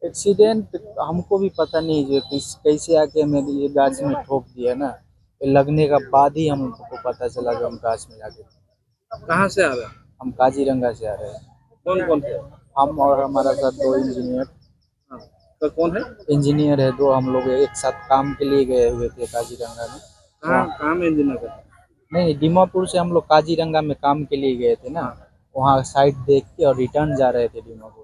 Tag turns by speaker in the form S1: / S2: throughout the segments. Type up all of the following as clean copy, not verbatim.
S1: Accident हमको भी पता नहीं जो कैसे आके हमें ये गाछ में ठोक दिया ना। ये लगने का बाद ही हमको पता चला कि हम गाछ में जाके
S2: कहाँ से आ रहे हैं?
S1: हम काजीरंगा से आ रहे हैं।
S2: कौन कौन थे?
S1: हम और हमारा साथ दो इंजीनियर
S2: हाँ, तो कौन है?
S1: इंजीनियर है। दो हम लोग एक साथ काम के लिए गए हुए थे काजीरंगा में।
S2: कहाँ में इंजीनियर का?
S1: नहीं, दीमापुर से हम लोग काजीरंगा में काम के लिए गए थे ना। वहाँ साइट देख के और रिटर्न जा रहे थे दीमापुर।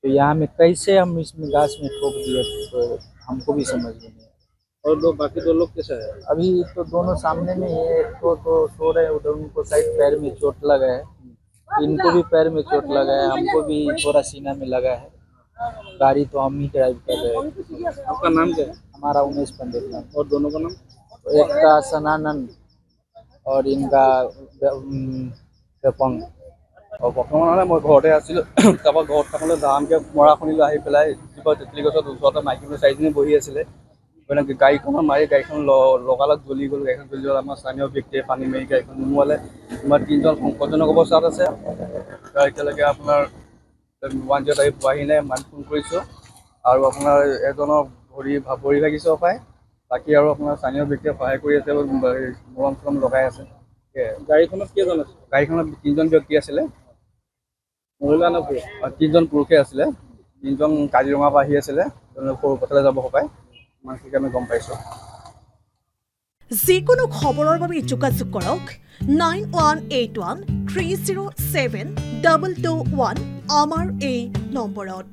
S1: तो यहाँ में कैसे हम इसमें गाछ में ठोक दिए तो हमको भी समझ में नहीं आया।
S2: और बाकी दो लोग कैसे है?
S1: अभी तो दोनों सामने में ही है। एक तो सो रहे हैं उधर, उनको साइड पैर में चोट लगा है। इनको भी पैर में चोट लगा है, हमको भी थोड़ा सीना में लगा है। गाड़ी तो हम ही ड्राइव कर रहे हैं।
S2: आपका नाम क्या है?
S1: हमारा उमेश पंडित नाम।
S2: और दोनों का नाम?
S1: तो एक का सनानंद और इनका पेपंग।
S2: और বৰ্তমানে মই ঘৰতে আছিলোঁ। তাৰপৰা ঘৰত থাকোঁতে ধানকৈ মৰা শুনিলোঁ, আহি পেলাই কিবা তেতলি গছৰ ওচৰতে মাইকী মানুহ চাৰিজনী বহি আছিলে। মানে গাড়ীখনৰ মাৰি গাড়ীখন লগালগ জ্বলি গ'ল। গাড়ীখন জ্বলি গ'ল। আমাৰ স্থানীয় ব্যক্তিয়ে পানী মাৰি গাড়ীখন নুমুৱালে। তোমাৰ তিনিজন সংকটজনক অৱস্থাত আছে। এতিয়ালৈকে আপোনাৰ 108 পোৱাহি নাই। মানুহ ফোন কৰিছোঁ আৰু আপোনাৰ এজনৰ ভৰি ভাগিছে পায়। বাকী আৰু আপোনাৰ স্থানীয় ব্যক্তিয়ে সহায় কৰি আছে, মৰম চৰম লগাই আছে। গাড়ীখনত কেইজন আছে? গাড়ীখনত 3জন ব্যক্তি আছিলে। মহিলা নে পুৰুষ? 3জন পুৰুষে আছিলে। 3জন কাজিৰঙাৰ পৰা আহি আছিলে, সৰু পথাৰলৈ যাব পায়। ঠিক আমি গম পাইছোঁ।
S3: যিকোনো খবৰৰ বাবে যোগাযোগ কৰক 9181 307 221 আমাৰ এই নম্বৰত।